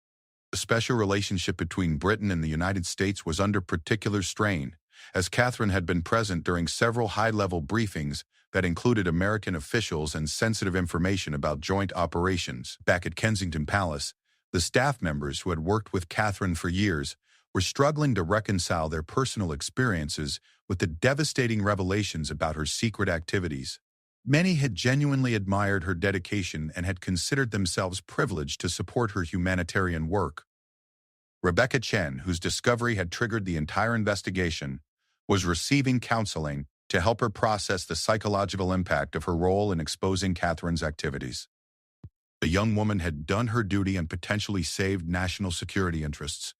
The special relationship between Britain and the United States was under particular strain, as Catherine had been present during several high-level briefings that included American officials and sensitive information about joint operations. Back at Kensington Palace, the staff members who had worked with Catherine for years were struggling to reconcile their personal experiences with the devastating revelations about her secret activities. Many had genuinely admired her dedication and had considered themselves privileged to support her humanitarian work. Rebecca Chen, whose discovery had triggered the entire investigation, was receiving counseling to help her process the psychological impact of her role in exposing Catherine's activities. The young woman had done her duty and potentially saved national security interests,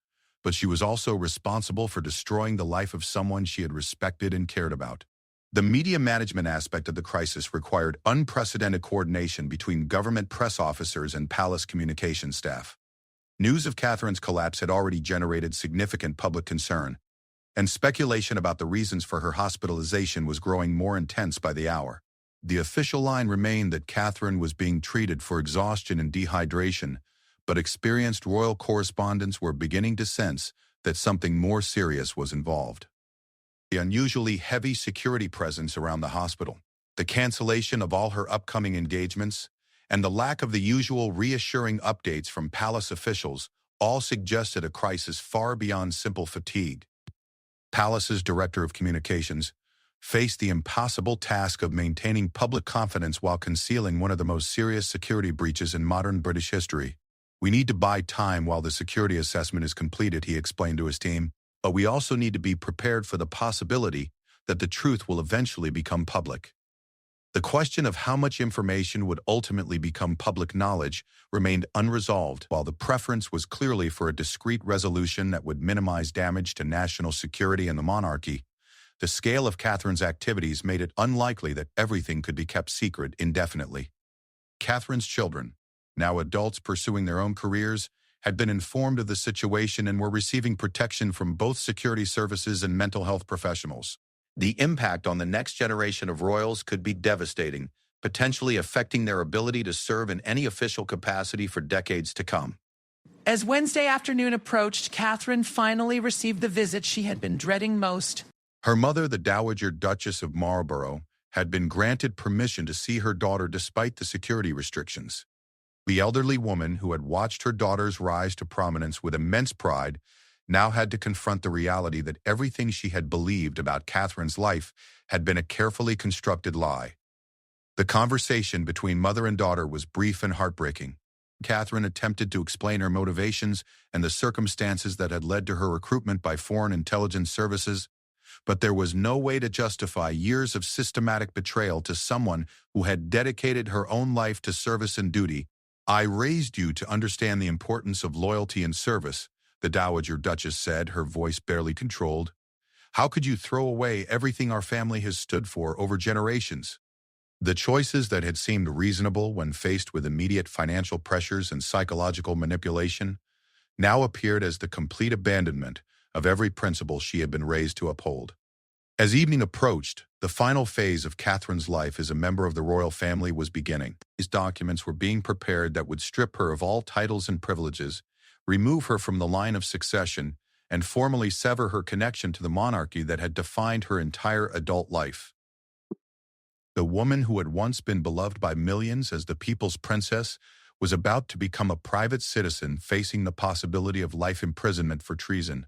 but she was also responsible for destroying the life of someone she had respected and cared about. The media management aspect of the crisis required unprecedented coordination between government press officers and palace communication staff. News of Catherine's collapse had already generated significant public concern, and speculation about the reasons for her hospitalization was growing more intense by the hour. The official line remained that Catherine was being treated for exhaustion and dehydration, but experienced royal correspondents were beginning to sense that something more serious was involved. The unusually heavy security presence around the hospital, the cancellation of all her upcoming engagements, and the lack of the usual reassuring updates from palace officials all suggested a crisis far beyond simple fatigue. Palace's director of communications faced the impossible task of maintaining public confidence while concealing one of the most serious security breaches in modern British history. "We need to buy time while the security assessment is completed," he explained to his team, "but we also need to be prepared for the possibility that the truth will eventually become public." The question of how much information would ultimately become public knowledge remained unresolved, while the preference was clearly for a discreet resolution that would minimize damage to national security and the monarchy. The scale of Catherine's activities made it unlikely that everything could be kept secret indefinitely. Catherine's children, now adults pursuing their own careers, had been informed of the situation and were receiving protection from both security services and mental health professionals. The impact on the next generation of royals could be devastating, potentially affecting their ability to serve in any official capacity for decades to come. As Wednesday afternoon approached, Catherine finally received the visit she had been dreading most. Her mother, the Dowager Duchess of Marlborough, had been granted permission to see her daughter despite the security restrictions. The elderly woman, who had watched her daughter's rise to prominence with immense pride, now had to confront the reality that everything she had believed about Catherine's life had been a carefully constructed lie. The conversation between mother and daughter was brief and heartbreaking. Catherine attempted to explain her motivations and the circumstances that had led to her recruitment by foreign intelligence services, but there was no way to justify years of systematic betrayal to someone who had dedicated her own life to service and duty. "I raised you to understand the importance of loyalty and service," the Dowager Duchess said, her voice barely controlled. "How could you throw away everything our family has stood for over generations?" The choices that had seemed reasonable when faced with immediate financial pressures and psychological manipulation now appeared as the complete abandonment of every principle she had been raised to uphold. As evening approached, the final phase of Catherine's life as a member of the royal family was beginning. These documents were being prepared that would strip her of all titles and privileges, remove her from the line of succession, and formally sever her connection to the monarchy that had defined her entire adult life. The woman who had once been beloved by millions as the people's princess was about to become a private citizen facing the possibility of life imprisonment for treason.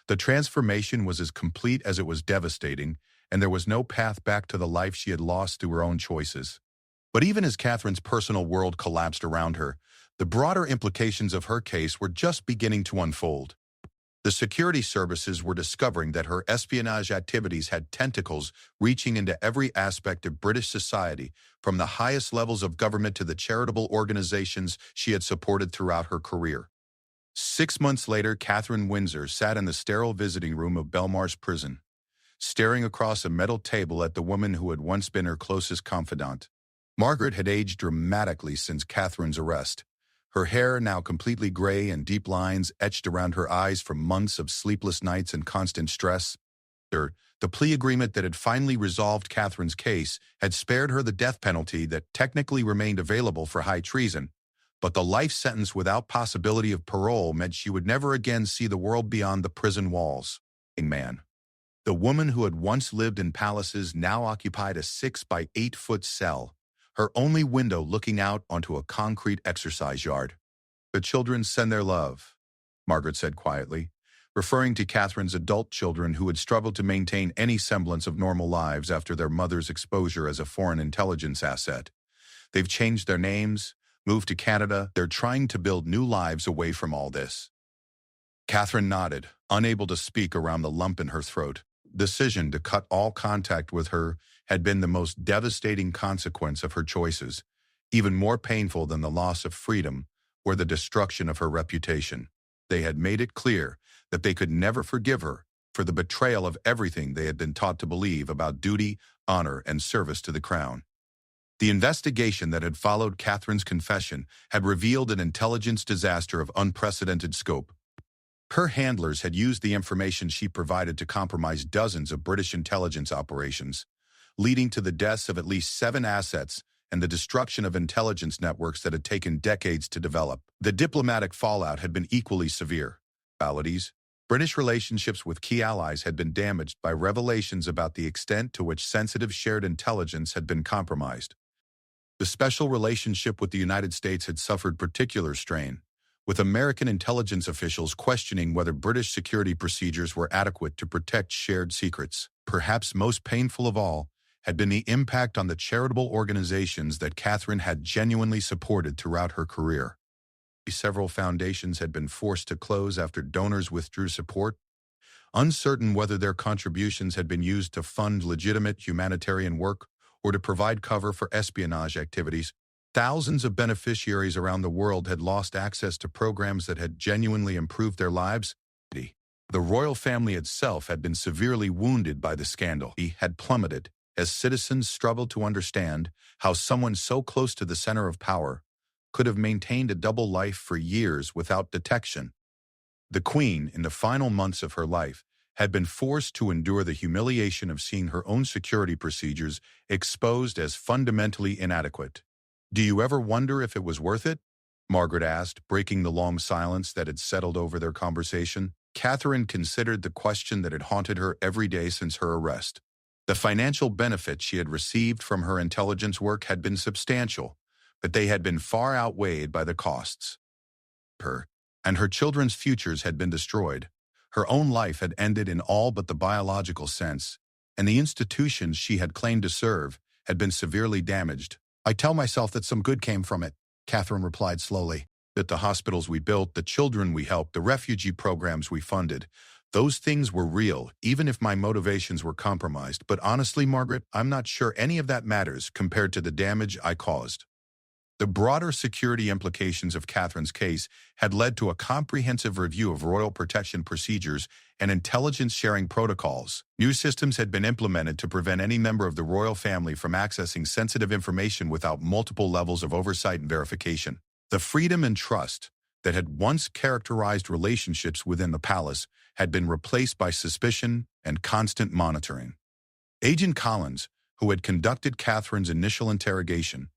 The transformation was as complete as it was devastating, and there was no path back to the life she had lost through her own choices. But even as Catherine's personal world collapsed around her, the broader implications of her case were just beginning to unfold. The security services were discovering that her espionage activities had tentacles reaching into every aspect of British society, from the highest levels of government to the charitable organizations she had supported throughout her career. 6 months later, Catherine Windsor sat in the sterile visiting room of Belmarsh Prison, staring across a metal table at the woman who had once been her closest confidant. Margaret had aged dramatically since Catherine's arrest, her hair now completely gray and deep lines etched around her eyes from months of sleepless nights and constant stress. The plea agreement that had finally resolved Catherine's case had spared her the death penalty that technically remained available for high treason, but the life sentence without possibility of parole meant she would never again see the world beyond the prison walls. Man. The woman who had once lived in palaces now occupied a 6 by 8 foot cell, her only window looking out onto a concrete exercise yard. "The children send their love," Margaret said quietly, referring to Catherine's adult children who had struggled to maintain any semblance of normal lives after their mother's exposure as a foreign intelligence asset. "They've changed their names, moved to Canada. They're trying to build new lives away from all this." Catherine nodded, unable to speak around the lump in her throat. The decision to cut all contact with her had been the most devastating consequence of her choices, even more painful than the loss of freedom or the destruction of her reputation. They had made it clear that they could never forgive her for the betrayal of everything they had been taught to believe about duty, honor, and service to the crown. The investigation that had followed Catherine's confession had revealed an intelligence disaster of unprecedented scope. Her handlers had used the information she provided to compromise dozens of British intelligence operations, leading to the deaths of at least 7 assets and the destruction of intelligence networks that had taken decades to develop. The diplomatic fallout had been equally severe. British relationships with key allies had been damaged by revelations about the extent to which sensitive shared intelligence had been compromised. The special relationship with the United States had suffered particular strain, with American intelligence officials questioning whether British security procedures were adequate to protect shared secrets. Perhaps most painful of all had been the impact on the charitable organizations that Catherine had genuinely supported throughout her career. Several foundations had been forced to close after donors withdrew support, uncertain whether their contributions had been used to fund legitimate humanitarian work or to provide cover for espionage activities. Thousands of beneficiaries around the world had lost access to programs that had genuinely improved their lives. The royal family itself had been severely wounded by the scandal. It had plummeted as citizens struggled to understand how someone so close to the center of power could have maintained a double life for years without detection. The Queen, in the final months of her life, had been forced to endure the humiliation of seeing her own security procedures exposed as fundamentally inadequate. "Do you ever wonder if it was worth it?" Margaret asked, breaking the long silence that had settled over their conversation. Catherine considered the question that had haunted her every day since her arrest. The financial benefits she had received from her intelligence work had been substantial, but they had been far outweighed by the costs. Her children's futures had been destroyed. Her own life had ended in all but the biological sense, and the institutions she had claimed to serve had been severely damaged. "I tell myself that some good came from it," Catherine replied slowly. "That the hospitals we built, the children we helped, the refugee programs we funded, those things were real, even if my motivations were compromised. But honestly, Margaret, I'm not sure any of that matters compared to the damage I caused." The broader security implications of Catherine's case had led to a comprehensive review of royal protection procedures and intelligence sharing protocols. New systems had been implemented to prevent any member of the royal family from accessing sensitive information without multiple levels of oversight and verification. The freedom and trust that had once characterized relationships within the palace had been replaced by suspicion and constant monitoring. Agent Collins, who had conducted Catherine's initial interrogation,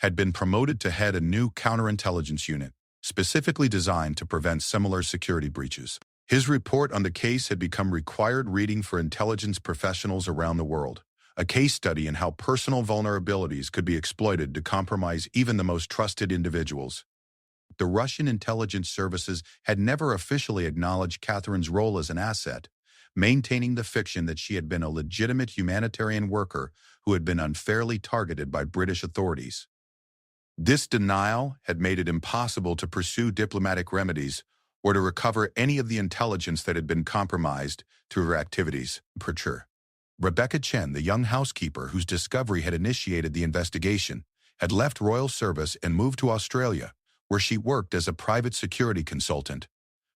had been promoted to head a new counterintelligence unit, specifically designed to prevent similar security breaches. His report on the case had become required reading for intelligence professionals around the world, a case study in how personal vulnerabilities could be exploited to compromise even the most trusted individuals. The Russian intelligence services had never officially acknowledged Catherine's role as an asset, maintaining the fiction that she had been a legitimate humanitarian worker who had been unfairly targeted by British authorities. This denial had made it impossible to pursue diplomatic remedies or to recover any of the intelligence that had been compromised through her activities. Rebecca Chen, the young housekeeper whose discovery had initiated the investigation, had left royal service and moved to Australia, where she worked as a private security consultant.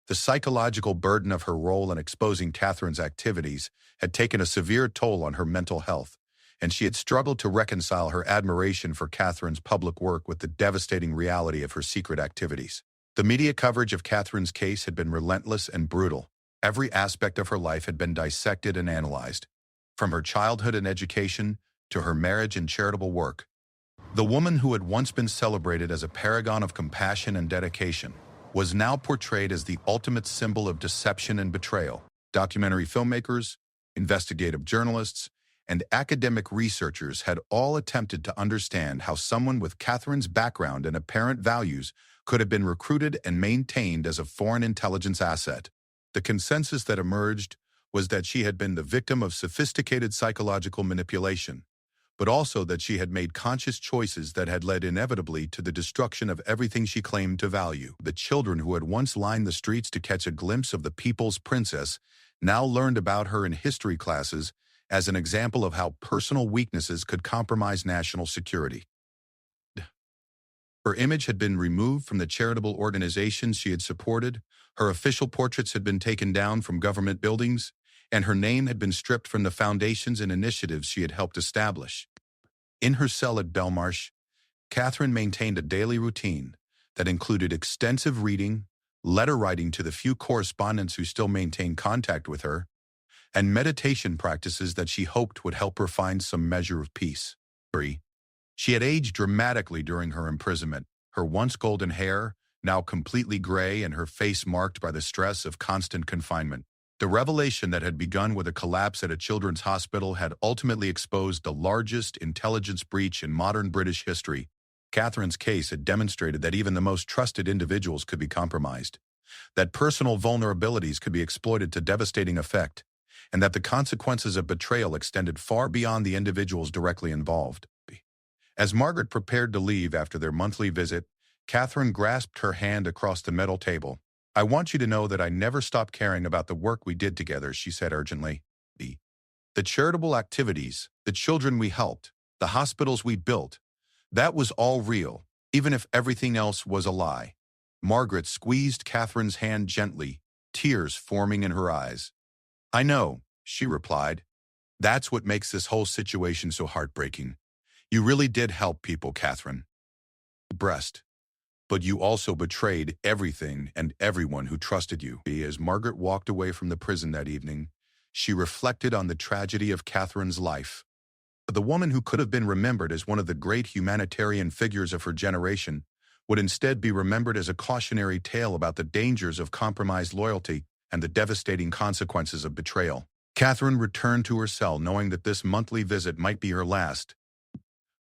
The psychological burden of her role in exposing Catherine's activities had taken a severe toll on her mental health, and she had struggled to reconcile her admiration for Catherine's public work with the devastating reality of her secret activities. The media coverage of Catherine's case had been relentless and brutal. Every aspect of her life had been dissected and analyzed, from her childhood and education to her marriage and charitable work. The woman who had once been celebrated as a paragon of compassion and dedication was now portrayed as the ultimate symbol of deception and betrayal. Documentary filmmakers, investigative journalists, and academic researchers had all attempted to understand how someone with Catherine's background and apparent values could have been recruited and maintained as a foreign intelligence asset. The consensus that emerged was that she had been the victim of sophisticated psychological manipulation, but also that she had made conscious choices that had led inevitably to the destruction of everything she claimed to value. The children who had once lined the streets to catch a glimpse of the people's princess now learned about her in history classes as an example of how personal weaknesses could compromise national security. Her image had been removed from the charitable organizations she had supported, her official portraits had been taken down from government buildings, and her name had been stripped from the foundations and initiatives she had helped establish. In her cell at Belmarsh, Catherine maintained a daily routine that included extensive reading, letter writing to the few correspondents who still maintained contact with her, and meditation practices that she hoped would help her find some measure of peace. She had aged dramatically during her imprisonment, her once golden hair now completely gray and her face marked by the stress of constant confinement. The revelation that had begun with a collapse at a children's hospital had ultimately exposed the largest intelligence breach in modern British history. Catherine's case had demonstrated that even the most trusted individuals could be compromised, that personal vulnerabilities could be exploited to devastating effect, and that the consequences of betrayal extended far beyond the individuals directly involved. As Margaret prepared to leave after their monthly visit, Catherine grasped her hand across the metal table. "I want you to know that I never stopped caring about the work we did together," she said urgently. The charitable activities, the children we helped, the hospitals we built, that was all real, even if everything else was a lie. Margaret squeezed Catherine's hand gently, tears forming in her eyes. "I know," she replied. "That's what makes this whole situation so heartbreaking. You really did help people, Catherine. Breast. But you also betrayed everything and everyone who trusted you." As Margaret walked away from the prison that evening, she reflected on the tragedy of Catherine's life. The woman who could have been remembered as one of the great humanitarian figures of her generation would instead be remembered as a cautionary tale about the dangers of compromised loyalty and the devastating consequences of betrayal. Catherine returned to her cell knowing that this monthly visit might be her last.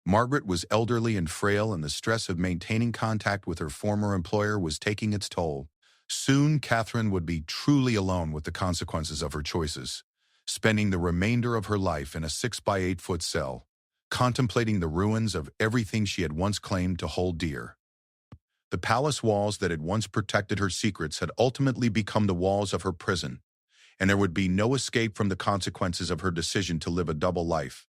Margaret was elderly and frail, and the stress of maintaining contact with her former employer was taking its toll. Soon, Catherine would be truly alone with the consequences of her choices, spending the remainder of her life in a 6-by-8-foot cell, contemplating the ruins of everything she had once claimed to hold dear. The palace walls that had once protected her secrets had ultimately become the walls of her prison, and there would be no escape from the consequences of her decision to live a double life.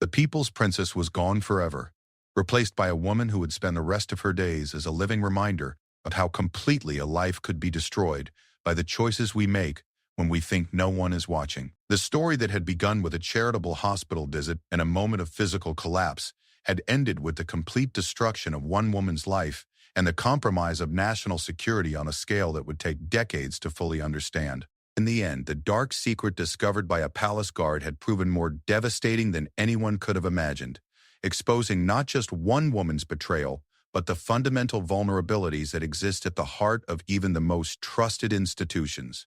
The people's princess was gone forever, replaced by a woman who would spend the rest of her days as a living reminder of how completely a life could be destroyed by the choices we make when we think no one is watching. The story that had begun with a charitable hospital visit and a moment of physical collapse had ended with the complete destruction of one woman's life and the compromise of national security on a scale that would take decades to fully understand. In the end, the dark secret discovered by a palace guard had proven more devastating than anyone could have imagined, exposing not just one woman's betrayal, but the fundamental vulnerabilities that exist at the heart of even the most trusted institutions.